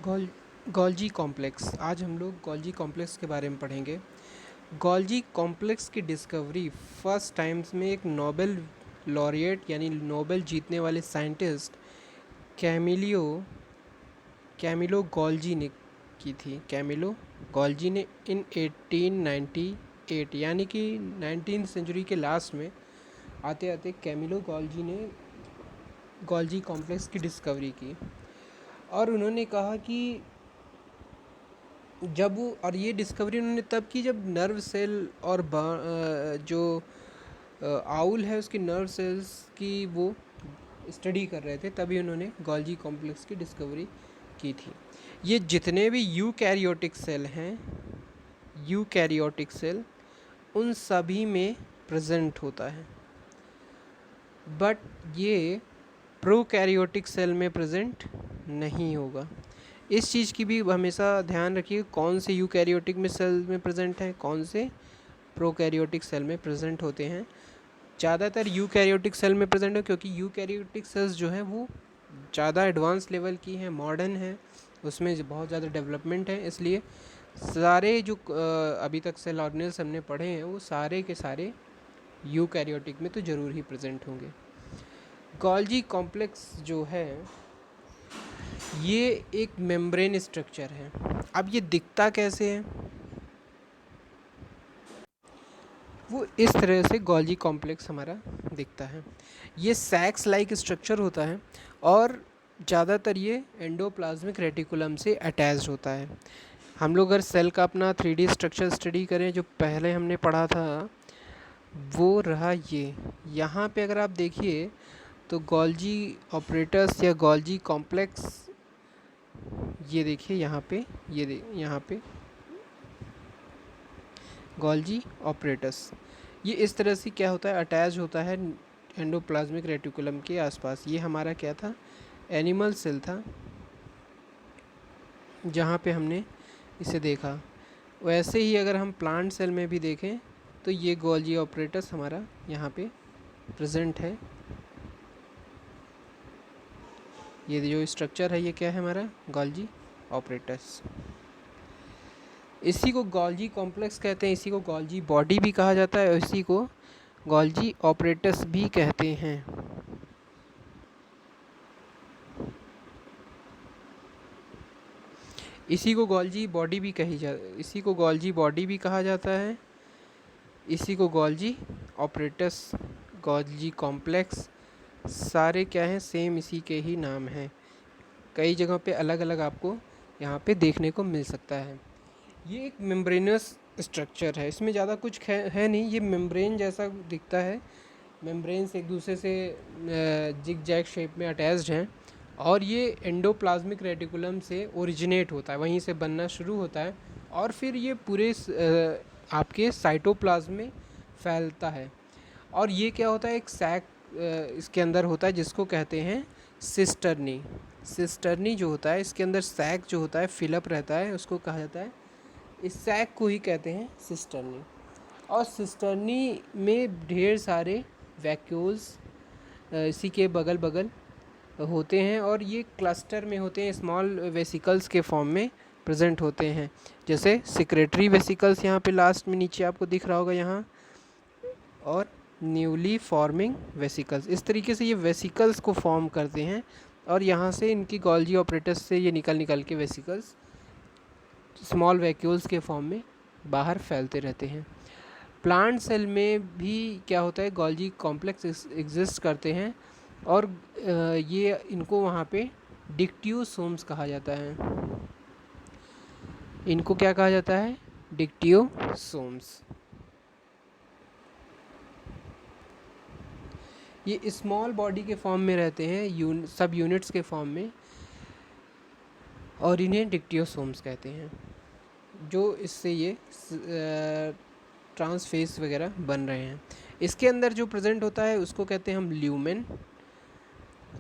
Gall Golgi complex. आज हम लोग गॉल्जी कॉम्प्लेक्स के बारे में पढ़ेंगे। गॉल्जी कॉम्प्लेक्स की डिस्कवरी फर्स्ट टाइम्स में एक नोबेल लॉरिएट यानी नोबेल जीतने वाले साइंटिस्ट कैमिलियो कैमिलो गॉल्जी ने की थी। कैमिलो गॉल्जी ने इन 1898 यानी कि 19th सेंचुरी के लास्ट में आते आते कैमिलो गॉल्जी ने गॉल्जी कॉम्प्लेक्स की डिस्कवरी की। और उन्होंने कहा कि जब वो और ये डिस्कवरी उन्होंने तब की जब नर्व सेल और जो आउल है उसकी नर्व सेल्स की वो स्टडी कर रहे थे, तभी उन्होंने गॉल्जी कॉम्प्लेक्स की डिस्कवरी की थी। ये जितने भी यूकैरियोटिक सेल हैं, यूकैरियोटिक सेल उन सभी में प्रेजेंट होता है, बट ये प्रोकैरियोटिक सेल में प्रेजेंट नहीं होगा। इस चीज़ की भी हमेशा ध्यान रखिए, कौन से यूकैरियोटिक में सेल में प्रेजेंट हैं, कौन से प्रोकैरियोटिक सेल में प्रेजेंट होते हैं। ज़्यादातर यूकैरियोटिक सेल में प्रेजेंट है, क्योंकि यूकैरियोटिक सेल्स जो हैं वो ज़्यादा एडवांस लेवल की हैं, मॉडर्न हैं, उसमें बहुत ज़्यादा डेवलपमेंट है। इसलिए सारे जो अभी तक सेल ऑर्गेनेल्स हमने पढ़े हैं वो सारे के सारे यूकैरियोटिक में तो ज़रूर ही प्रेजेंट होंगे। गॉल्जी कॉम्प्लेक्स जो है ये एक मेम्ब्रेन स्ट्रक्चर है। अब ये दिखता कैसे है? वो इस तरह से गॉल्जी कॉम्प्लेक्स हमारा दिखता है। ये सैक्स लाइक स्ट्रक्चर होता है और ज़्यादातर ये एंडोप्लाज्मिक रेटिकुलम से अटैच्ड होता है। हम लोग अगर सेल का अपना 3D स्ट्रक्चर स्टडी करें, जो पहले हमने पढ़ा था वो रहा ये। यहाँ पे अगर आप देखिए तो गॉल्जी ऑपरेटर्स या गॉल्जी कॉम्प्लेक्स, ये देखिए यहाँ पे, यहाँ पे गॉल्जी ऑपरेटस, ये इस तरह से क्या होता है, अटैच होता है एंडोप्लाज्मिक रेटिकुलम के आसपास। ये हमारा क्या था, एनिमल सेल था जहाँ पे हमने इसे देखा। वैसे ही अगर हम प्लांट सेल में भी देखें तो ये गॉल्जी ऑपरेटस हमारा यहाँ पे प्रेजेंट है। ये जो स्ट्रक्चर है ये क्या है, हमारा गॉल्जी ऑपरेटस। इसी को गॉल्जी कॉम्प्लेक्स कहते हैं, इसी को गॉल्जी बॉडी भी कहा जाता है और इसी को गॉल्जी ऑपरेटस भी कहते हैं। इसी को गॉल्जी बॉडी भी इसी को गॉल्जी बॉडी भी कहा जाता है, इसी को गॉल्जी ऑपरेटस, गॉल्जी कॉम्प्लेक्स, सारे क्या हैं, सेम इसी के ही नाम हैं। कई जगहों पे अलग अलग आपको यहाँ पे देखने को मिल सकता है। ये एक मेम्ब्रेनस स्ट्रक्चर है, इसमें ज़्यादा कुछ है नहीं, ये मेम्ब्रेन जैसा दिखता है। मेम्ब्रेन्स एक दूसरे से जिग जैग शेप में अटैच्ड हैं और ये एंडोप्लाज्मिक रेटिकुलम से ओरिजिनेट होता है, वहीं से बनना शुरू होता है और फिर ये पूरे आपके साइटोप्लाज्म में फैलता है। और ये क्या होता है, एक सैक इसके अंदर होता है जिसको कहते हैं सिस्टर्नी। सिस्टर्नी जो होता है, इसके अंदर सैक जो होता है फिलअप रहता है, उसको कहा जाता है, इस सैक को ही कहते हैं सिस्टर्नी। और सिस्टर्नी में ढेर सारे वैक्यूल्स इसी के बगल बगल होते हैं और ये क्लस्टर में होते हैं, स्मॉल वेसिकल्स के फॉर्म में प्रेजेंट होते हैं। जैसे सिक्रेटरी वेसिकल्स यहाँ पे लास्ट में नीचे आपको दिख रहा होगा यहाँ, और न्यूली फॉर्मिंग वेसिकल्स। इस तरीके से ये वेसिकल्स को फॉर्म करते हैं और यहाँ से इनकी गॉल्जी ऑपरेटस से ये निकल के वेसिकल्स स्मॉल वैक्यूल्स के फॉर्म में बाहर फैलते रहते हैं। प्लांट सेल में भी क्या होता है, गॉल्जी कॉम्प्लेक्स एग्जिस्ट करते हैं और ये इनको वहाँ पे डिक्टियोसोम्स कहा जाता है। इनको क्या कहा जाता है, डिक्टियोसोम्स। ये स्मॉल बॉडी के फॉर्म में रहते हैं, सब यूनिट्स के फॉर्म में, और इन्हें डिक्टियोसोम्स कहते हैं। जो इससे ये ट्रांसफेस वगैरह बन रहे हैं। इसके अंदर जो प्रेजेंट होता है उसको कहते हैं हम ल्यूमेन,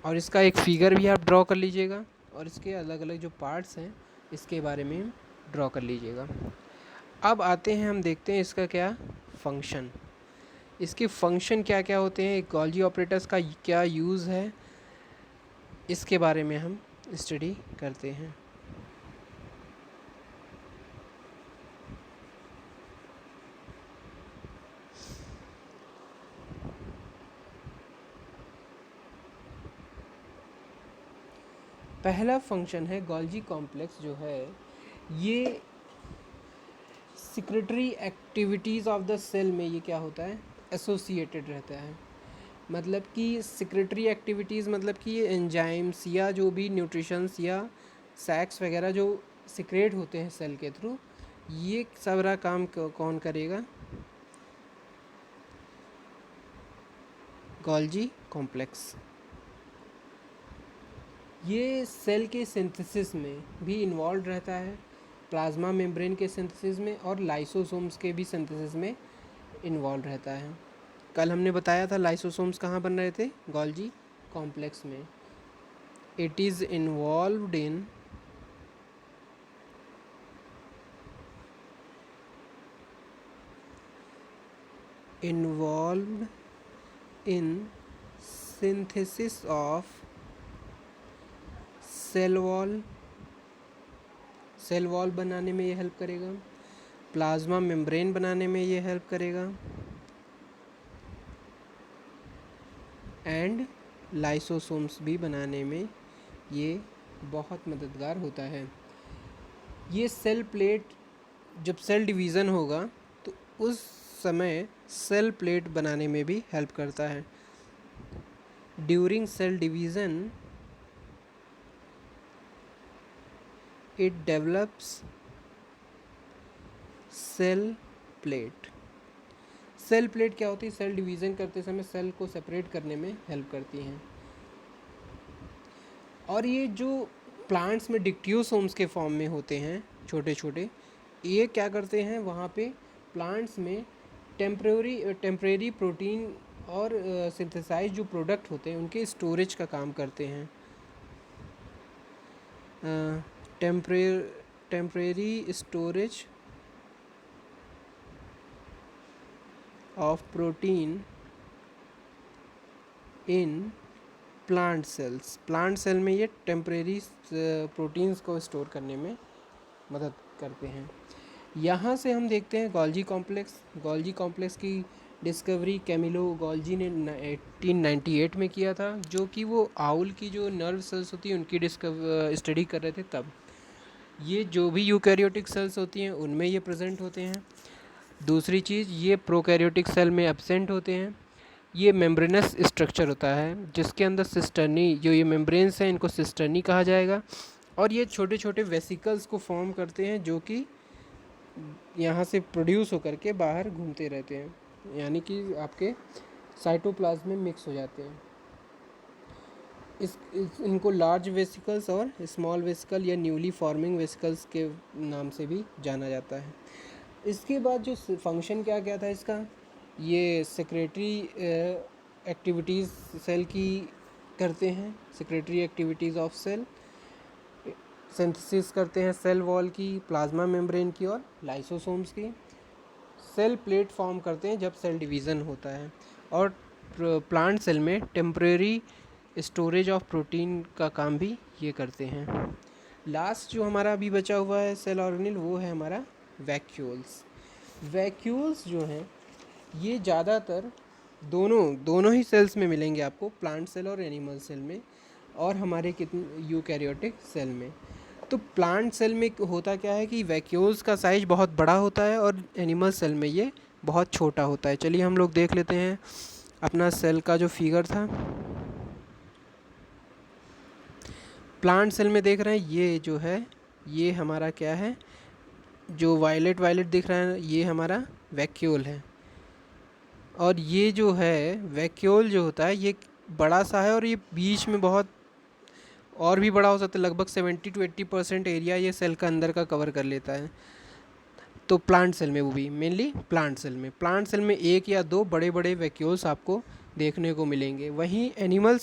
और इसका एक फिगर भी आप ड्रॉ कर लीजिएगा और इसके अलग अलग जो पार्ट्स हैं इसके बारे में ड्रॉ कर लीजिएगा। अब आते हैं, हम देखते हैं इसका क्या फंक्शन, इसके फंक्शन क्या क्या होते हैं, गॉल्जी ऑपरेटर्स का क्या यूज़ है, इसके बारे में हम स्टडी करते हैं। पहला फंक्शन है गोल्जी कॉम्प्लेक्स जो है ये secretory activities of the cell में ये क्या होता है, एसोसिएटेड रहता है। मतलब कि सिक्रेटरी एक्टिविटीज़ मतलब कि ये एंजाइम्स या जो भी न्यूट्रिशंस या सैक्स वगैरह जो सिक्रेट होते हैं सेल के थ्रू, ये सारा काम कौन करेगा, गोल्जी कॉम्प्लेक्स। ये सेल के सिंथेसिस में भी इन्वॉल्व रहता है, प्लाज्मा मेम्ब्रेन के सिंथेसिस में और लाइसोसोम्स के भी सिंथेसिस में इन्वॉल्व रहता है। कल हमने बताया था लाइसोसोम्स कहाँ बन रहे थे, गोल्जी कॉम्प्लेक्स में। It is involved in synthesis of cell wall बनाने में ये हेल्प करेगा, प्लाज्मा मेम्ब्रेन बनाने में ये हेल्प करेगा एंड लाइसोसोम्स भी बनाने में ये बहुत मददगार होता है। ये सेल प्लेट जब सेल डिवीज़न होगा तो उस समय सेल प्लेट बनाने में भी हेल्प करता है। During cell division it develops cell plate. Cell plate क्या होती है, सेल डिवीज़न करते समय सेल को सेपरेट करने में हेल्प करती हैं। और ये जो प्लांट्स में डिक्टियोसोम्स के फॉर्म में होते हैं छोटे छोटे, ये क्या करते हैं, वहाँ पे प्लांट्स में टेम्परेरी प्रोटीन और सिंथेसाइज जो प्रोडक्ट होते हैं उनके स्टोरेज का काम करते हैं। Temporary storage of protein in plant cell में ये टेम्परेरी प्रोटीन्स को स्टोर करने में मदद करते हैं। यहाँ से हम देखते हैं गोल्जी कॉम्प्लेक्स की डिस्कवरी कैमिलो गोल्जी ने 1898 में किया था, जो कि वो आउल की जो नर्व सेल्स होती हैं उनकी स्टडी कर रहे थे तब। ये जो भी यूकैरियोटिक सेल्स होती हैं उनमें ये प्रेजेंट होते हैं। दूसरी चीज़, ये प्रोकैरियोटिक सेल में एब्सेंट होते हैं। ये मेम्ब्रेनस स्ट्रक्चर होता है जिसके अंदर सिस्टर्नी, जो ये मेम्ब्रेन्स हैं इनको सिस्टर्नी कहा जाएगा। और ये छोटे छोटे वेसिकल्स को फॉर्म करते हैं जो कि यहाँ से प्रोड्यूस होकर के बाहर घूमते रहते हैं, यानी कि आपके साइटोप्लाज्म में मिक्स हो जाते हैं। इनको लार्ज वेसिकल्स और स्मॉल वेसिकल या न्यूली फॉर्मिंग वेसिकल्स के नाम से भी जाना जाता है। इसके बाद जो फंक्शन क्या क्या था इसका, ये सेक्रेटरी एक्टिविटीज़ सेल की करते हैं, secretory activities of cell, synthesis करते हैं सेल वॉल की, प्लाज्मा मेम्ब्रेन की और लाइसोसोम्स की। सेल प्लेट फॉर्म करते हैं जब सेल डिवीज़न होता है। और प्लांट सेल में टेम्परेरी स्टोरेज ऑफ प्रोटीन का काम भी ये करते हैं। लास्ट जो हमारा अभी बचा हुआ है सेल ऑर्गेनेल, वो है हमारा वैक्यूल्स जो हैं ये ज़्यादातर दोनों ही सेल्स में मिलेंगे आपको, प्लांट सेल और एनिमल सेल में, और हमारे कितने यूकैरियोटिक सेल में। तो प्लांट सेल में होता क्या है कि वैक्यूल्स का साइज बहुत बड़ा होता है और एनिमल सेल में ये बहुत छोटा होता है। चलिए हम लोग देख लेते हैं अपना सेल का जो फिगर था। प्लांट सेल में देख रहे हैं ये जो है, ये हमारा क्या है, जो वायलेट दिख रहा है ये हमारा वैक्यूल है। और ये जो है वैक्यूल जो होता है ये बड़ा सा है और ये बीच में बहुत और भी बड़ा हो सकता है, लगभग 70 to 80% एरिया ये सेल का अंदर का कवर कर लेता है। तो प्लांट सेल में, वो भी मेनली प्लांट सेल में एक या दो बड़े बड़े वैक्यूल्स आपको देखने को मिलेंगे। वहीं एनिमल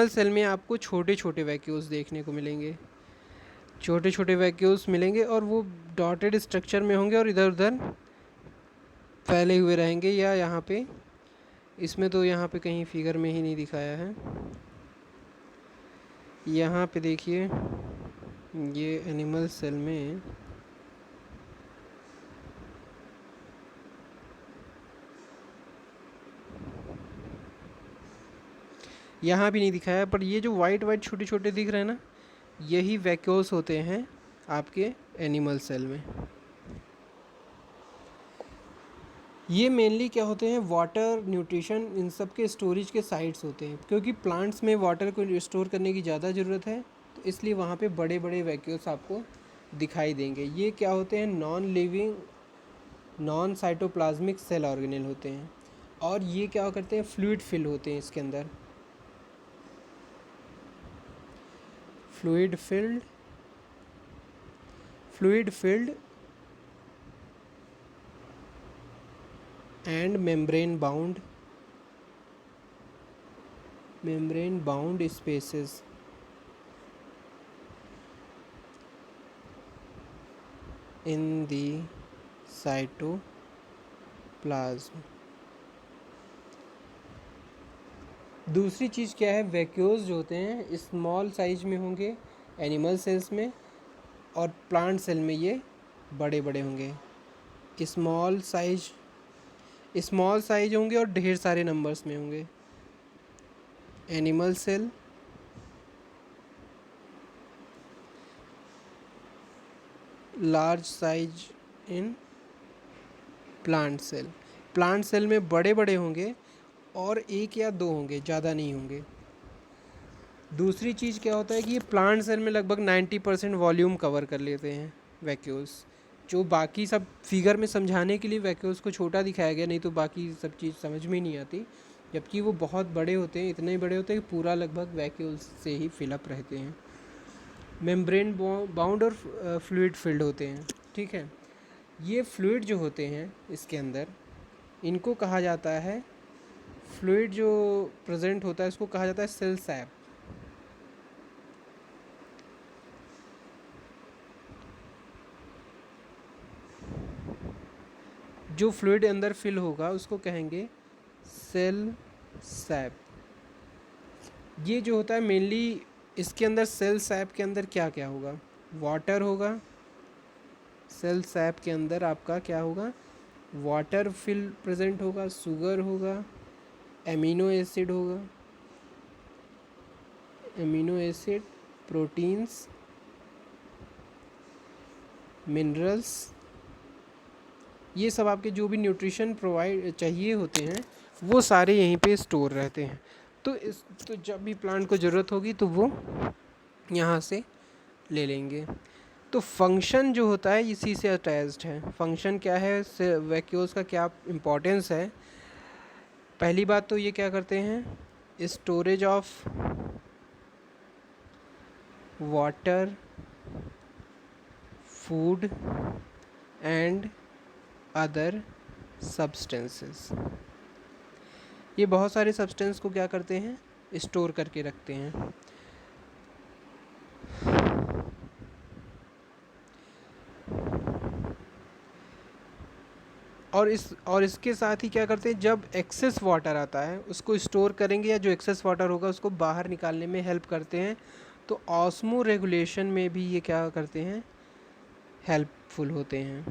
सेल में आपको छोटे छोटे वैक्यूल्स देखने को मिलेंगे, और वो डॉटेड स्ट्रक्चर में होंगे और इधर उधर फैले हुए रहेंगे, या यहाँ पे इसमें तो यहाँ पे कहीं फिगर में ही नहीं दिखाया है। यहाँ पे देखिए ये एनिमल सेल में यहाँ भी नहीं दिखाया, पर ये जो वाइट वाइट छोटे छोटे दिख रहे हैं ना, यही वैक्यूल्स होते हैं आपके एनिमल सेल में। ये मेनली क्या होते हैं, वाटर, न्यूट्रिशन, इन सब के स्टोरेज के साइट्स होते हैं, क्योंकि प्लांट्स में वाटर को स्टोर करने की ज़्यादा ज़रूरत है, तो इसलिए वहाँ पे बड़े बड़े वैक्यूल्स आपको दिखाई देंगे। ये क्या होते हैं, non living non cytoplasmic cell organelle होते हैं, और ये क्या करते हैं, फ्लूइड फिल होते हैं इसके अंदर, fluid filled and membrane bound spaces in the cytoplasm. दूसरी चीज़ क्या है, वैक्यूल्स जो होते हैं स्मॉल साइज में होंगे एनिमल सेल्स में, और प्लांट सेल में ये बड़े बड़े होंगे। स्मॉल साइज होंगे और ढेर सारे नंबर्स में होंगे। Animal cell, large size in plant cell में बड़े बड़े होंगे और एक या दो होंगे, ज़्यादा नहीं होंगे। दूसरी चीज़ क्या होता है कि ये प्लांट सेल में लगभग 90% वॉल्यूम कवर कर लेते हैं वैक्यूल्स। जो बाकी सब फिगर में समझाने के लिए वैक्यूल्स को छोटा दिखाया गया, नहीं तो बाकी सब चीज़ समझ में नहीं आती, जबकि वो बहुत बड़े होते हैं, इतने बड़े होते हैं कि पूरा लगभग वैक्यूल्स से ही फिलअप रहते हैं। मेम्ब्रेन बाउंड और फ्लूइड फिल्ड होते हैं, ठीक है। ये फ्लूइड जो होते हैं इसके अंदर, इनको कहा जाता है, फ्लूइड जो प्रेजेंट होता है इसको कहा जाता है सेल सैप। जो फ्लूइड अंदर फिल होगा उसको कहेंगे सेल सैप। ये जो होता है मेनली इसके अंदर, सेल सैप के अंदर क्या क्या होगा, वाटर होगा। सेल सैप के अंदर आपका क्या होगा, वाटर फिल प्रेजेंट होगा, शुगर होगा, एमिनो एसिड होगा, एमिनो एसिड, प्रोटीन्स, मिनरल्स, ये सब आपके जो भी न्यूट्रिशन प्रोवाइड चाहिए होते हैं वो सारे यहीं पे स्टोर रहते हैं। तो जब भी प्लांट को ज़रूरत होगी तो वो यहाँ से ले लेंगे। तो फंक्शन जो होता है इसी से अटैच्ड है। फंक्शन क्या है, वैक्यूल्स का क्या इम्पोर्टेंस है। पहली बात तो ये क्या करते हैं, storage of water, food and other substances. ये बहुत सारे सब्सटेंस को क्या करते हैं, स्टोर करके रखते हैं। और इसके साथ ही क्या करते हैं, जब एक्सेस वाटर आता है उसको स्टोर करेंगे, या जो एक्सेस वाटर होगा उसको बाहर निकालने में हेल्प करते हैं। तो ऑस्मो रेगुलेशन में भी ये क्या करते हैं, हेल्पफुल होते हैं।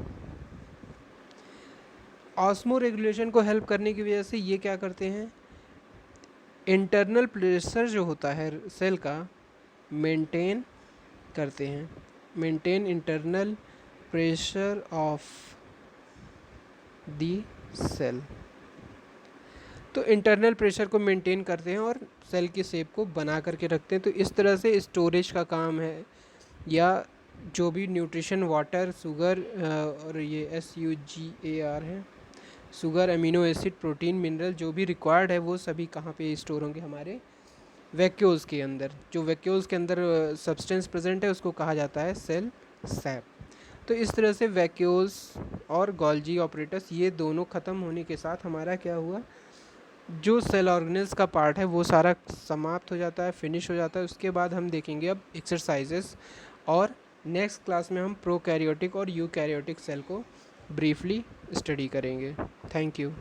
ऑस्मो रेगुलेशन को हेल्प करने की वजह से ये क्या करते हैं, इंटरनल प्रेशर जो होता है सेल का मेंटेन करते हैं। Maintain internal pressure of the cell. तो इंटरनल प्रेशर को मेंटेन करते हैं और सेल की शेप को बना करके रखते हैं। तो इस तरह से स्टोरेज का काम है, या जो भी न्यूट्रिशन, वाटर, शुगर, और ये SUGAR है, sugar, amino acid, protein, mineral, जो भी रिक्वायर्ड है वो सभी कहाँ पे स्टोर होंगे, हमारे वैक्यूल्स के अंदर। जो वैक्यूल्स के अंदर सब्सटेंस प्रेजेंट है उसको कहा जाता है सेल सैप। तो इस तरह से वैक्यूल्स और गोल्जी ऑपरेटस ये दोनों ख़त्म होने के साथ हमारा क्या हुआ, जो सेल ऑर्गेनेल्स का पार्ट है वो सारा समाप्त हो जाता है, फिनिश हो जाता है। उसके बाद हम देखेंगे अब एक्सरसाइजेस, और नेक्स्ट क्लास में हम प्रोकैरियोटिक और यूकैरियोटिक सेल को ब्रीफली स्टडी करेंगे। Thank you.